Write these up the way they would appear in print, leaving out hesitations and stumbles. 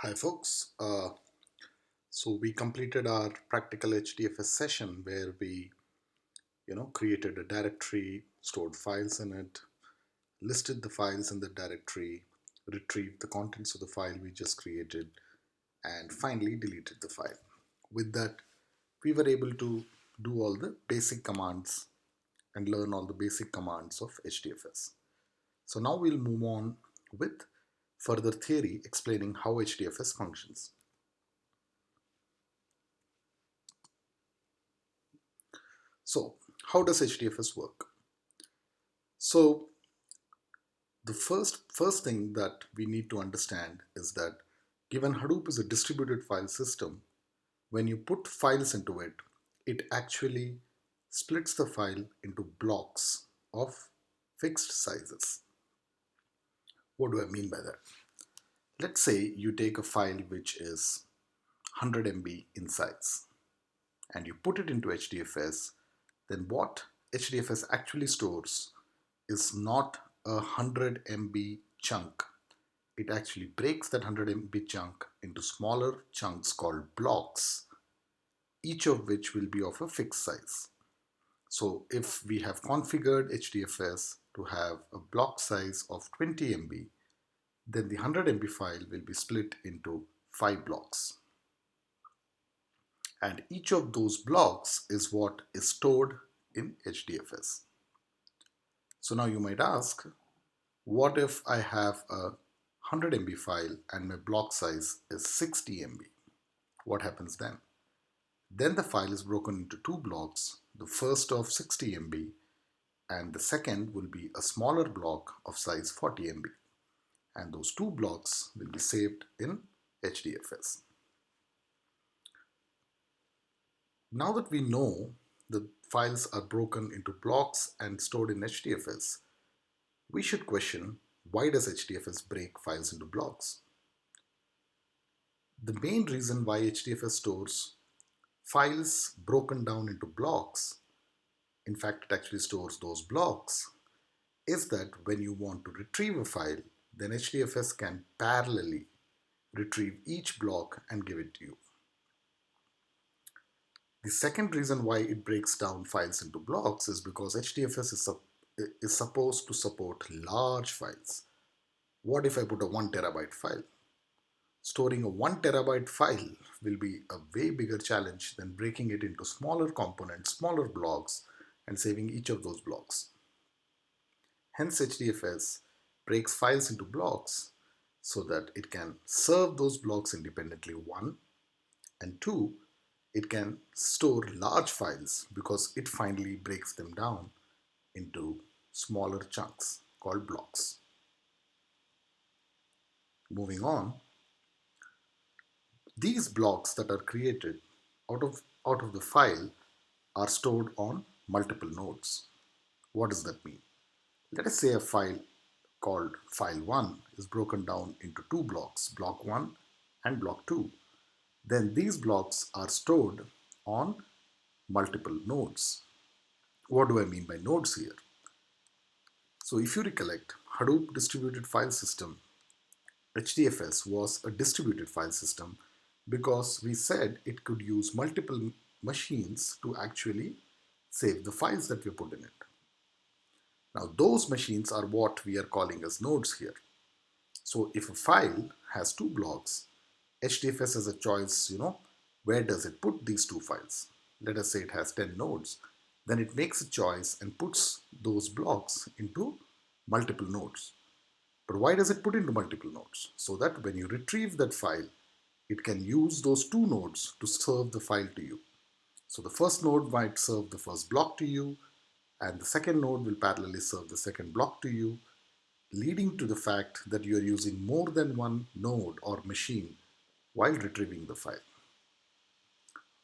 Hi folks. So we completed our practical HDFS session where we, created a directory, stored files in it, listed the files in the directory, retrieved the contents of the file we just created, and finally deleted the file. With that, we were able to do all the basic commands and learn all the basic commands of HDFS. So now we'll move on with further theory explaining how HDFS functions. So, how does HDFS work? So, the first thing that we need to understand is that given Hadoop is a distributed file system, when you put files into it, it actually splits the file into blocks of fixed sizes. What do I mean by that? Let's say you take a file which is 100 MB in size and you put it into HDFS, then what HDFS actually stores is not a 100 MB chunk. It actually breaks that 100 MB chunk into smaller chunks called blocks, each of which will be of a fixed size. So if we have configured HDFS to have a block size of 20 MB, then the 100 MB file will be split into 5 blocks. And each of those blocks is what is stored in HDFS. So now you might ask, what if I have a 100 MB file and my block size is 60 MB? What happens then? Then the file is broken into two blocks, the first of 60 MB and the second will be a smaller block of size 40 MB. And those two blocks will be saved in HDFS. Now that we know the files are broken into blocks and stored in HDFS, we should question, why does HDFS break files into blocks? The main reason why HDFS stores files broken down into blocks, in fact it actually stores those blocks, is that when you want to retrieve a file, then HDFS can parallelly retrieve each block and give it to you. The second reason why it breaks down files into blocks is because HDFS is supposed to support large files. What if I put a 1 terabyte file? Storing a 1 terabyte file will be a way bigger challenge than breaking it into smaller components, smaller blocks, and saving each of those blocks. Hence, HDFS breaks files into blocks so that it can serve those blocks independently, one, and two, it can store large files because it finally breaks them down into smaller chunks called blocks. Moving on, these blocks that are created out of the file are stored on multiple nodes. What does that mean? Let us say a file called file1 is broken down into two blocks, block 1 and block 2. Then these blocks are stored on multiple nodes. What do I mean by nodes here? So if you recollect, Hadoop distributed file system, HDFS, was a distributed file system because we said it could use multiple machines to actually save the files that we put in it. Now those machines are what we are calling as nodes here. So if a file has two blocks, HDFS has a choice, where does it put these two files? Let us say it has 10 nodes. Then it makes a choice and puts those blocks into multiple nodes. But why does it put into multiple nodes? So that when you retrieve that file, it can use those two nodes to serve the file to you. So the first node might serve the first block to you, and the second node will parallelly serve the second block to you, leading to the fact that you are using more than one node or machine while retrieving the file.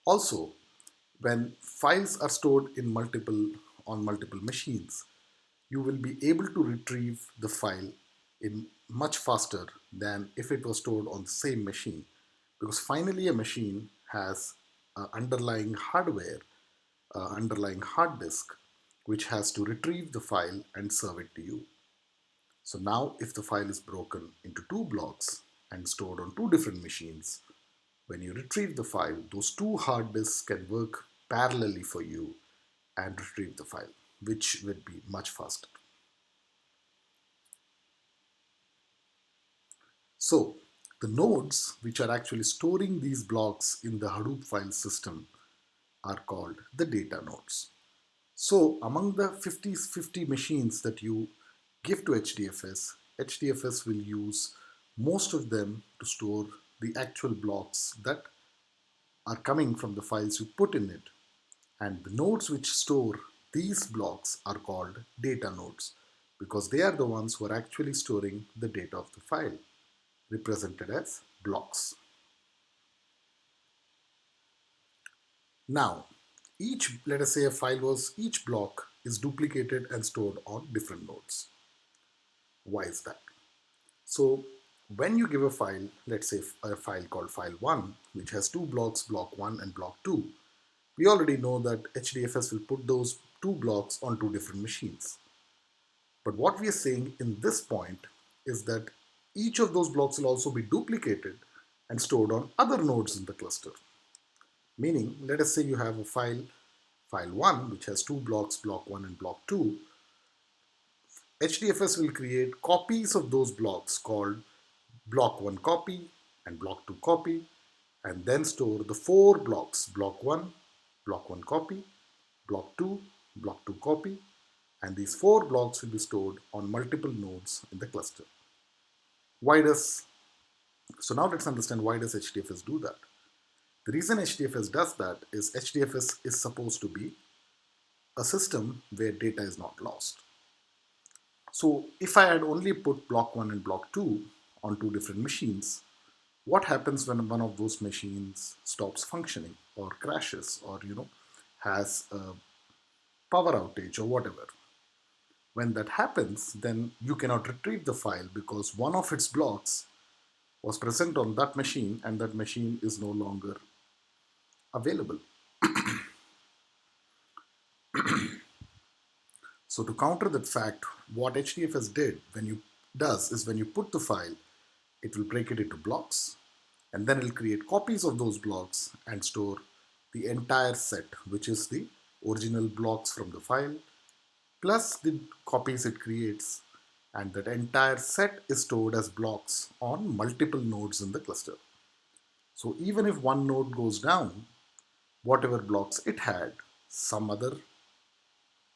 Also, when files are stored in on multiple machines, you will be able to retrieve the file in much faster than if it was stored on the same machine, because finally a machine has underlying hardware, underlying hard disk, which has to retrieve the file and serve it to you. So now if the file is broken into two blocks, and stored on two different machines, when you retrieve the file, those two hard disks can work parallelly for you and retrieve the file, which will be much faster. So, the nodes which are actually storing these blocks in the Hadoop file system are called the data nodes. So, among the 50 machines that you give to HDFS, HDFS will use most of them to store the actual blocks that are coming from the files you put in it. And the nodes which store these blocks are called data nodes because they are the ones who are actually storing the data of the file, represented as blocks. Now, let us say a file was, each block is duplicated and stored on different nodes. Why is that? So when you give a file, let's say a file called file1, which has two blocks, block 1 and block 2, we already know that HDFS will put those two blocks on two different machines. But what we are saying in this point is that each of those blocks will also be duplicated and stored on other nodes in the cluster. Meaning, let us say you have a file1, which has two blocks, block 1 and block 2. HDFS will create copies of those blocks called block 1 copy and block 2 copy, and then store the four blocks, block 1 copy, block 2, block 2 copy, and these four blocks will be stored on multiple nodes in the cluster. Why does, so now let's understand why does HDFS do that. The reason HDFS does that is HDFS is supposed to be a system where data is not lost. So if I had only put block 1 and block 2 on two different machines, what happens when one of those machines stops functioning or crashes or has a power outage or whatever? When that happens, then you cannot retrieve the file because one of its blocks was present on that machine and that machine is no longer available. So to counter that fact, what HDFS does is when you put the file, it will break it into blocks and then it'll create copies of those blocks and store the entire set, which is the original blocks from the file plus the copies it creates, and that entire set is stored as blocks on multiple nodes in the cluster. So even if one node goes down, whatever blocks it had, some other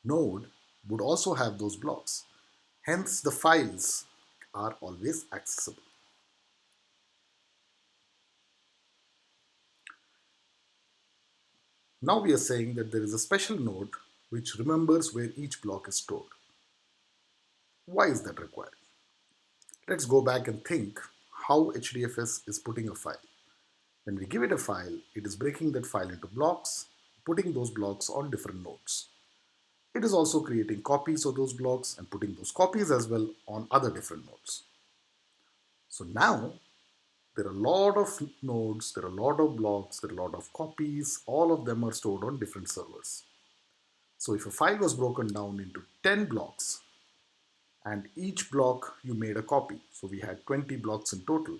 node would also have those blocks. Hence, the files are always accessible. Now we are saying that there is a special node which remembers where each block is stored. Why is that required? Let's go back and think how HDFS is putting a file. When we give it a file, it is breaking that file into blocks, putting those blocks on different nodes. It is also creating copies of those blocks and putting those copies as well on other different nodes. So now there are a lot of nodes, there are a lot of blocks, there are a lot of copies, all of them are stored on different servers. So if a file was broken down into 10 blocks and each block you made a copy, so we had 20 blocks in total,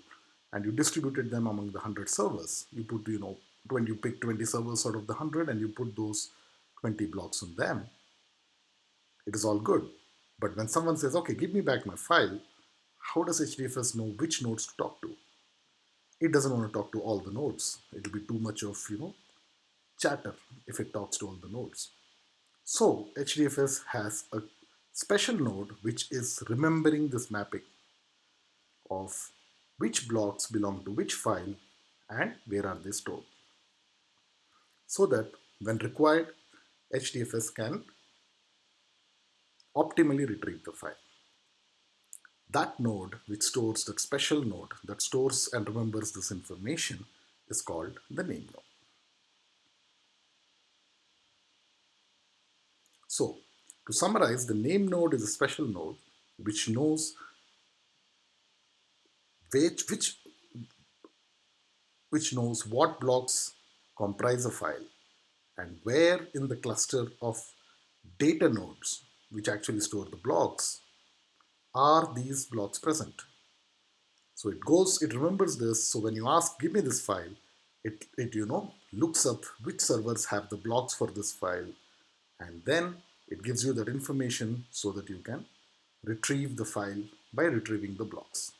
and you distributed them among the 100 servers. You put, when you pick 20 servers out of the 100 and you put those 20 blocks on them, it is all good. But when someone says, okay, give me back my file, how does HDFS know which nodes to talk to? It doesn't want to talk to all the nodes. It'll be too much of, chatter if it talks to all the nodes. So HDFS has a special node which is remembering this mapping of which blocks belong to which file and where are they stored. So that when required, HDFS can optimally retrieve the file. That node, which stores that special node that stores and remembers this information, is called the name node. So, to summarize, the name node is a special node which knows which, which, which knows what blocks comprise a file and where in the cluster of data nodes, which actually store the blocks, are these blocks present. So it remembers this. So when you ask, give me this file, it looks up which servers have the blocks for this file, and then it gives you that information so that you can retrieve the file by retrieving the blocks.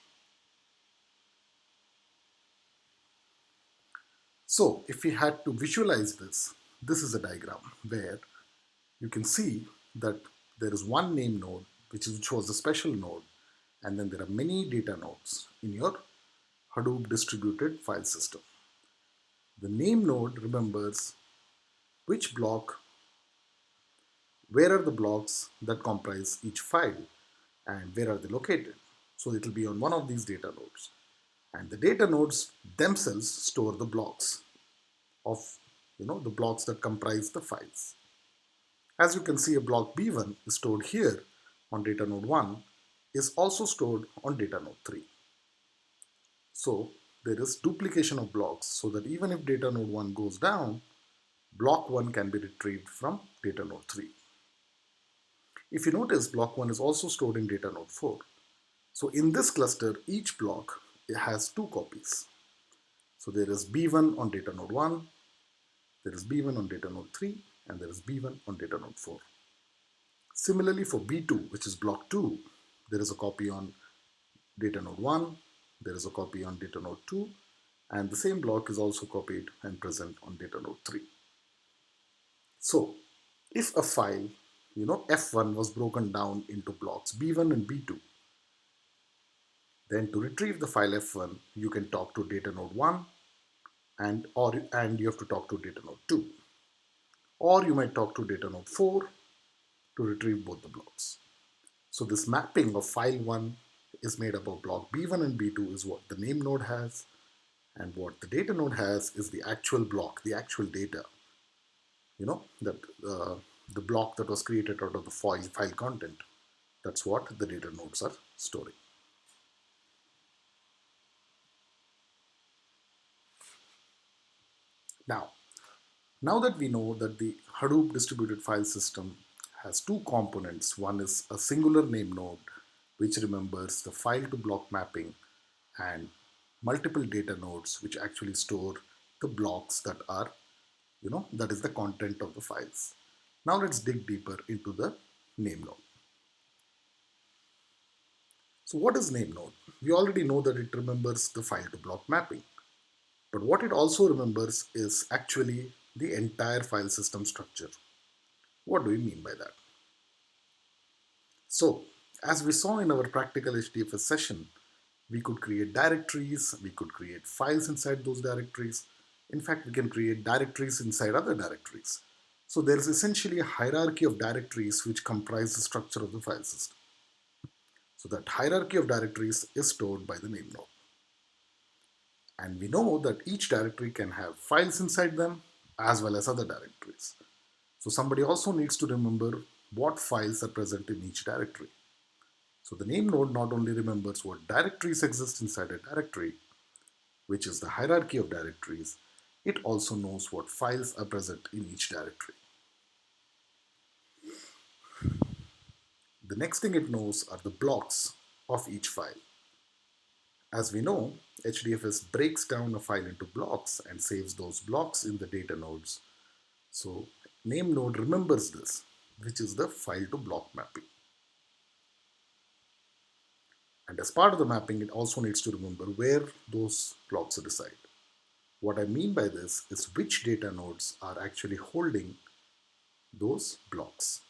So if we had to visualize this, this is a diagram where you can see that there is one name node, which was a special node, and then there are many data nodes in your Hadoop distributed file system. The name node remembers which block, where are the blocks that comprise each file, and where are they located. So it will be on one of these data nodes. And the data nodes themselves store the blocks of the blocks that comprise the files. As you can see, a block B1 is stored here on data node 1 is also stored on data node 3. So there is duplication of blocks so that even if data node 1 goes down, block 1 can be retrieved from data node 3. If you notice, block 1 is also stored in data node 4. So in this cluster, each block has two copies. So there is B1 on data node 1, there is B1 on data node 3, and there is B1 on data node 4. Similarly for B2, which is block 2, there is a copy on data node 1, there is a copy on data node 2, and the same block is also copied and present on data node 3. So if a file, F1 was broken down into blocks B1 and B2, then to retrieve the file F1, you can talk to data node 1 and you have to talk to data node 2. Or you might talk to data node 4 to retrieve both the blocks. So this mapping of file 1 is made up of block B1 and B2 is what the name node has, and what the data node has is the actual block, the actual data, that the block that was created out of the file content. That's what the data nodes are storing. Now that we know that the Hadoop distributed file system has two components, one is a singular name node, which remembers the file to block mapping, and multiple data nodes, which actually store the blocks that are, that is the content of the files. Now let's dig deeper into the name node. So what is name node? We already know that it remembers the file to block mapping. But what it also remembers is actually the entire file system structure. What do we mean by that? So, as we saw in our practical HDFS session, we could create directories, we could create files inside those directories. In fact, we can create directories inside other directories. So there is essentially a hierarchy of directories which comprise the structure of the file system. So that hierarchy of directories is stored by the name node. And we know that each directory can have files inside them as well as other directories. So somebody also needs to remember what files are present in each directory. So the name node not only remembers what directories exist inside a directory, which is the hierarchy of directories, it also knows what files are present in each directory. The next thing it knows are the blocks of each file. As we know, HDFS breaks down a file into blocks and saves those blocks in the data nodes. So name node remembers this, which is the file to block mapping. And as part of the mapping, it also needs to remember where those blocks reside. What I mean by this is which data nodes are actually holding those blocks.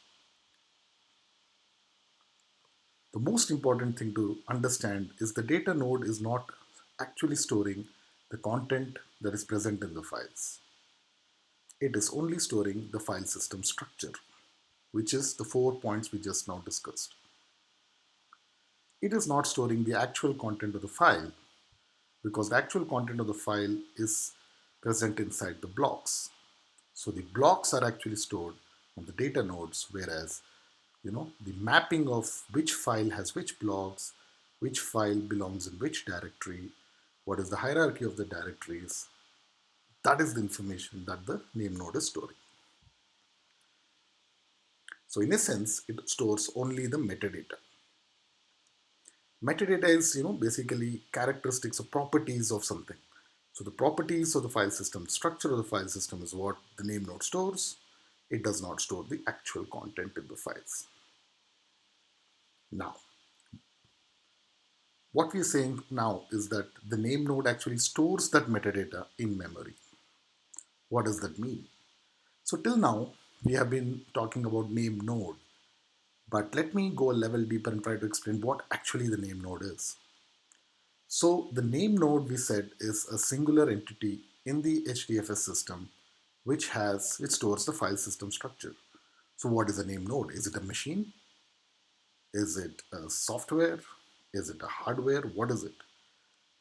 The most important thing to understand is the data node is not actually storing the content that is present in the files. It is only storing the file system structure, which is the 4 points we just now discussed. It is not storing the actual content of the file because the actual content of the file is present inside the blocks. So the blocks are actually stored on the data nodes, whereas the mapping of which file has which blocks, which file belongs in which directory, what is the hierarchy of the directories, that is the information that the name node is storing. So in a sense, it stores only the metadata. Metadata is, basically characteristics or properties of something. So the properties of the file system, structure of the file system is what the name node stores. It does not store the actual content in the files. Now, what we're saying now is that the name node actually stores that metadata in memory. What does that mean? So till now, we have been talking about name node, but let me go a level deeper and try to explain what actually the name node is. So the name node we said is a singular entity in the HDFS system which stores the file system structure. So what is a name node? Is it a machine? Is it a software? Is it a hardware? What is it?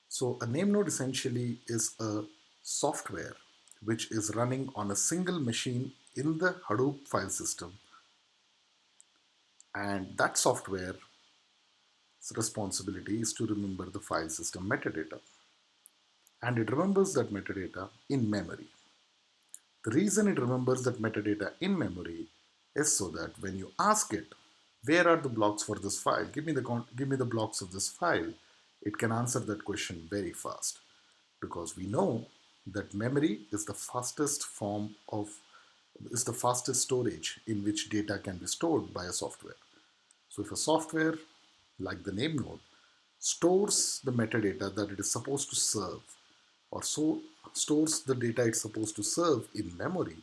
So a name node essentially is a software which is running on a single machine in the Hadoop file system, and that software's responsibility is to remember the file system metadata, and it remembers that metadata in memory. The reason it remembers that metadata in memory is so that when you ask it, where are the blocks for this file? Give me the blocks of this file. It can answer that question very fast, because we know that memory is the fastest storage in which data can be stored by a software. So if a software like the name node stores the metadata that it is supposed to serve, or so stores the data it's supposed to serve in memory,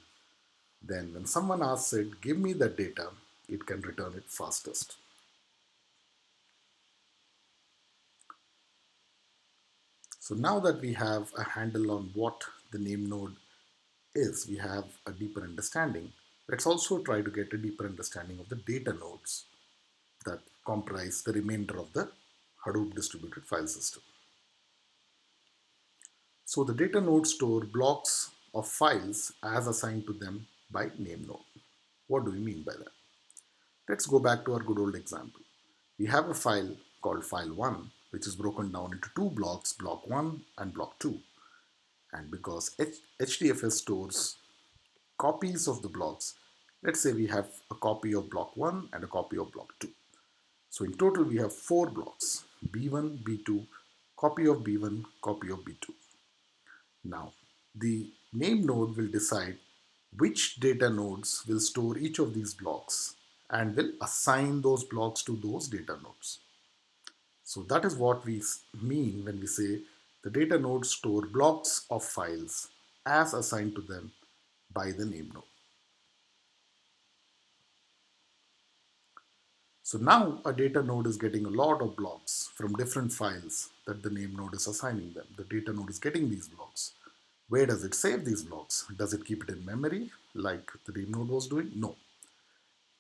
then when someone asks it, give me that data, it can return it fastest. So now that we have a handle on what the name node is, we have a deeper understanding. Let's also try to get a deeper understanding of the data nodes that comprise the remainder of the Hadoop distributed file system. So the data nodes store blocks of files as assigned to them by name node. What do we mean by that? Let's go back to our good old example. We have a file called file1, which is broken down into two blocks, block 1 and block 2. And because HDFS stores copies of the blocks, let's say we have a copy of block 1 and a copy of block 2. So in total we have 4 blocks, B1, B2, copy of B1, copy of B2. Now, the name node will decide which data nodes will store each of these blocks and will assign those blocks to those data nodes. So that is what we mean when we say the data nodes store blocks of files as assigned to them by the name node. So now a data node is getting a lot of blocks from different files that the name node is assigning them. The data node is getting these blocks. Where does it save these blocks? Does it keep it in memory like the name node was doing? No.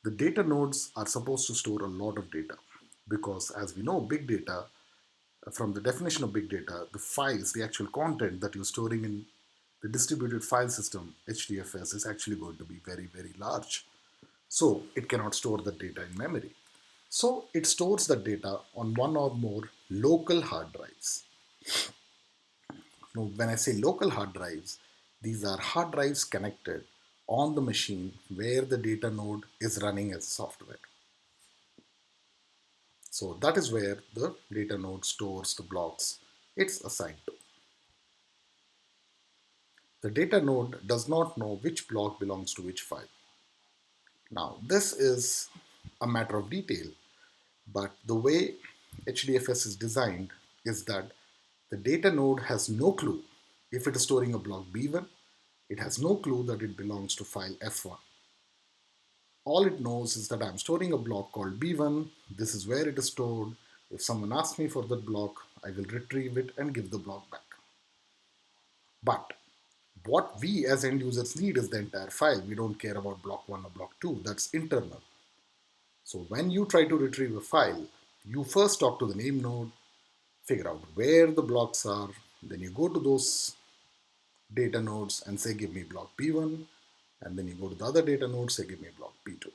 The data nodes are supposed to store a lot of data, because as we know, big data, from the definition of big data, the files, the actual content that you're storing in the distributed file system, HDFS, is actually going to be very, very large. So it cannot store the data in memory. So it stores the data on one or more local hard drives. Now, when I say local hard drives, these are hard drives connected on the machine where the data node is running as software. So that is where the data node stores the blocks it's assigned to. The data node does not know which block belongs to which file. Now, this is a matter of detail, but the way HDFS is designed is that the data node has no clue if it is storing a block B1, it has no clue that it belongs to file F1. All it knows is that I'm storing a block called B1, this is where it is stored. If someone asks me for that block, I will retrieve it and give the block back. But what we as end users need is the entire file. We don't care about block 1 or block 2, that's internal. So when you try to retrieve a file, you first talk to the name node, figure out where the blocks are, then you go to those data nodes and say give me block B1, and then you go to the other data node, say give me block B2.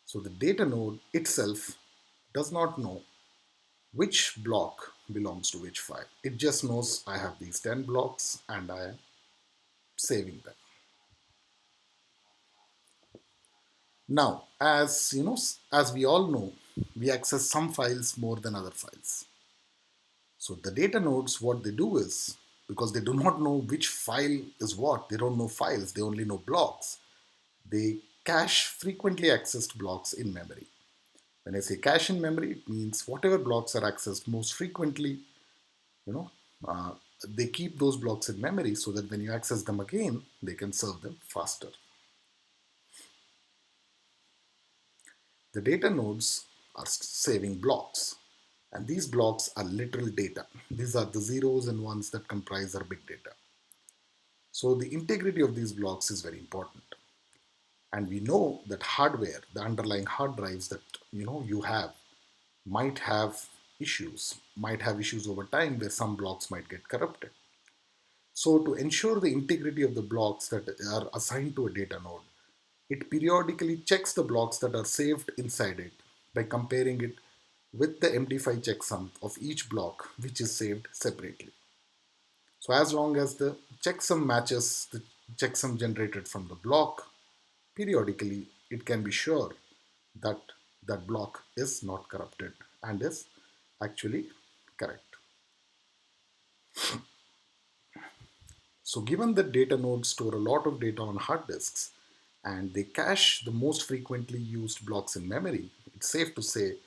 So the data node itself does not know which block belongs to which file. It just knows I have these 10 blocks and I am saving them. Now, as we all know, we access some files more than other files. So the data nodes, what they do is, because they do not know which file is what, they don't know files, they only know blocks. They cache frequently accessed blocks in memory. When I say cache in memory, it means whatever blocks are accessed most frequently, you know, uh, they keep those blocks in memory so that when you access them again, they can serve them faster. The data nodes are saving blocks, and these blocks are literal data. These are the zeros and ones that comprise our big data. So the integrity of these blocks is very important. And we know that hardware, the underlying hard drives that you have, might have issues over time where some blocks might get corrupted. So to ensure the integrity of the blocks that are assigned to a data node, it periodically checks the blocks that are saved inside it by comparing it with the MD5 checksum of each block which is saved separately. So as long as the checksum matches the checksum generated from the block, periodically it can be sure that that block is not corrupted and is actually correct. So given that data nodes store a lot of data on hard disks and they cache the most frequently used blocks in memory, it's safe to say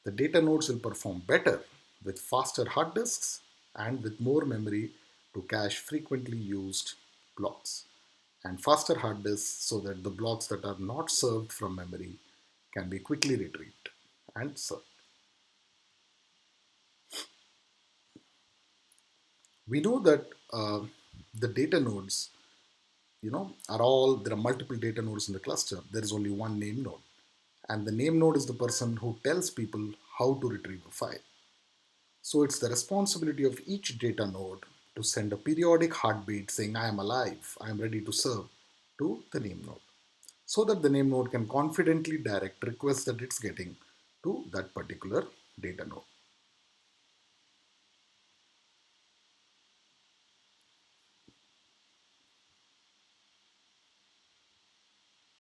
the data nodes will perform better with faster hard disks and with more memory to cache frequently used blocks, and faster hard disks so that the blocks that are not served from memory can be quickly retrieved and served. We know that the data nodes, there are multiple data nodes in the cluster. There is only one name node. And the name node is the person who tells people how to retrieve a file. So it's the responsibility of each data node to send a periodic heartbeat saying, I am alive, I am ready to serve, to the name node, so that the name node can confidently direct requests that it's getting to that particular data node.